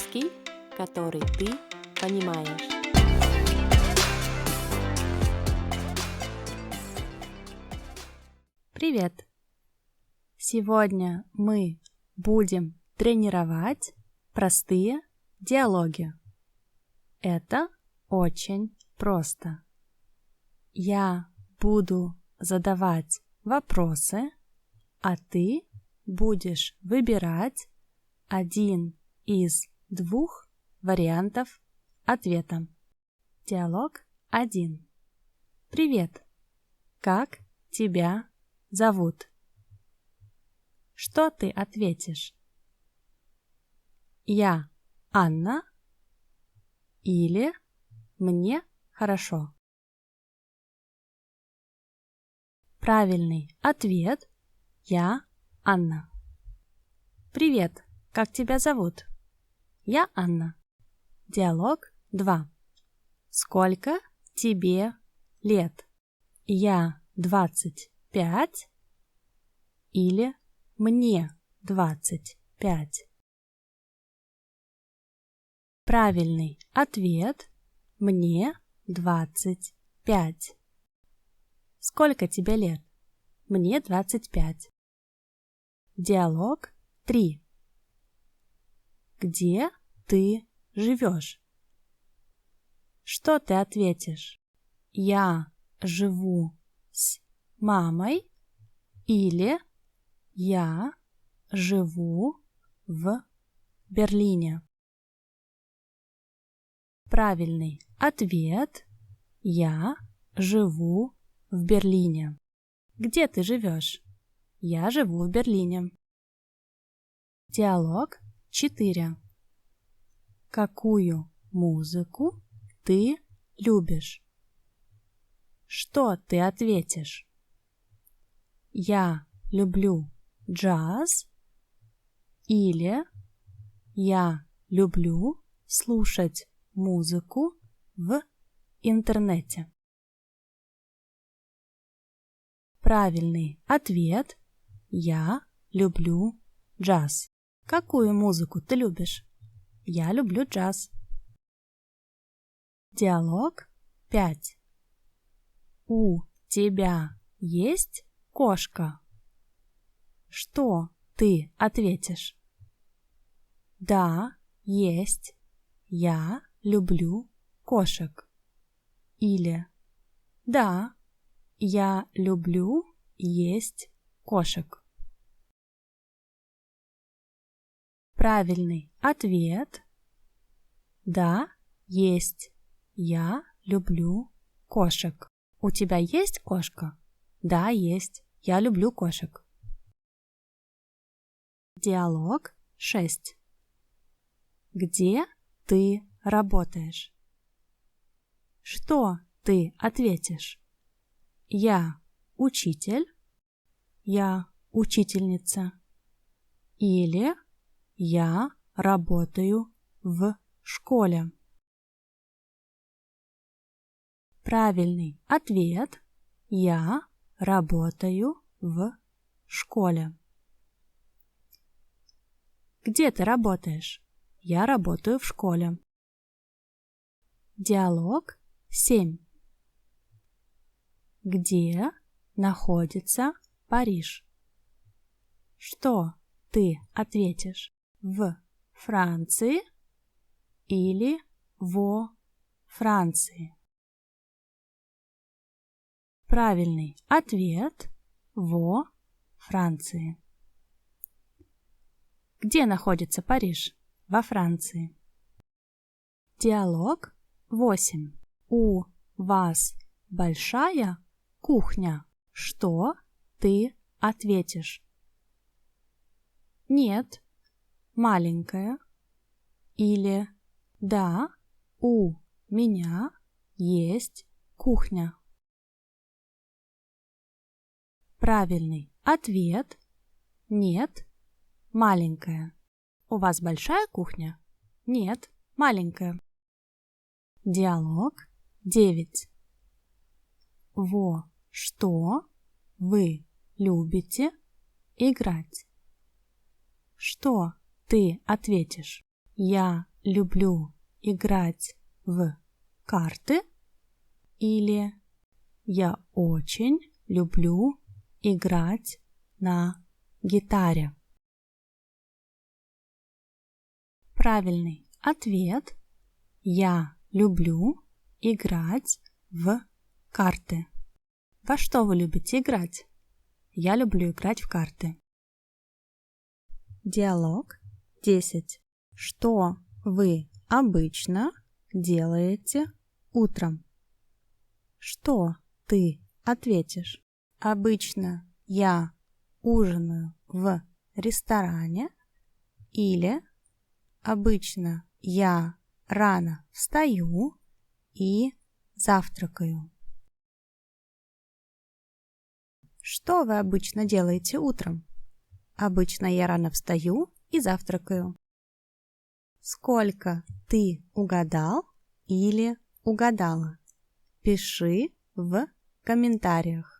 Русский, который ты понимаешь. Привет! Сегодня мы будем тренировать простые диалоги. Это очень просто. Я буду задавать вопросы, а ты будешь выбирать один из двух вариантов ответа. Диалог 1. Привет! Как тебя зовут? Что ты ответишь? Я Анна или мне хорошо? Правильный ответ – я Анна. Привет, как тебя зовут? Я Анна. Диалог 2. Сколько тебе лет? Я 25 или мне 25? Правильный ответ – мне 25. Сколько тебе лет? Мне 25. Диалог 3. Где ты живешь? Что ты ответишь? Я живу с мамой или я живу в Берлине? Правильный ответ – я живу в Берлине. Где ты живешь? Я живу в Берлине. Диалог 4. Какую музыку ты любишь? Что ты ответишь? Я люблю джаз или я люблю слушать музыку в интернете? Правильный ответ – я люблю джаз. Какую музыку ты любишь? Я люблю джаз. Диалог 5. У тебя есть кошка? Что ты ответишь? Да, есть. Я люблю кошек. Или да, я люблю есть кошек. Правильный ответ – да, есть. Я люблю кошек. У тебя есть кошка? Да, есть. Я люблю кошек. Диалог 6. Где ты работаешь? Что ты ответишь? Я учитель. Я учительница. Или я работаю в школе. Правильный ответ – я работаю в школе. Где ты работаешь? Я работаю в школе. Диалог 7. Где находится Париж? Что ты ответишь? В Франции или во Франции? Правильный ответ – во Франции. Где находится Париж? Во Франции. Диалог 8. У вас большая кухня? Что ты ответишь? Нет, маленькая. Или да, у меня есть кухня. Правильный ответ – нет, маленькая. У вас большая кухня? Нет, маленькая. Диалог 9. Во что вы любите играть? Что ты ответишь? Я люблю играть в карты или я очень люблю играть на гитаре. Правильный ответ – я люблю играть в карты. Во что вы любите играть? Я люблю играть в карты. Диалог 10. Что вы обычно делаете утром? Что ты ответишь? Обычно я ужинаю в ресторане или обычно я рано встаю и завтракаю. Что вы обычно делаете утром? Обычно я рано встаю и завтракаю. Сколько ты угадал или угадала? Пиши в комментариях.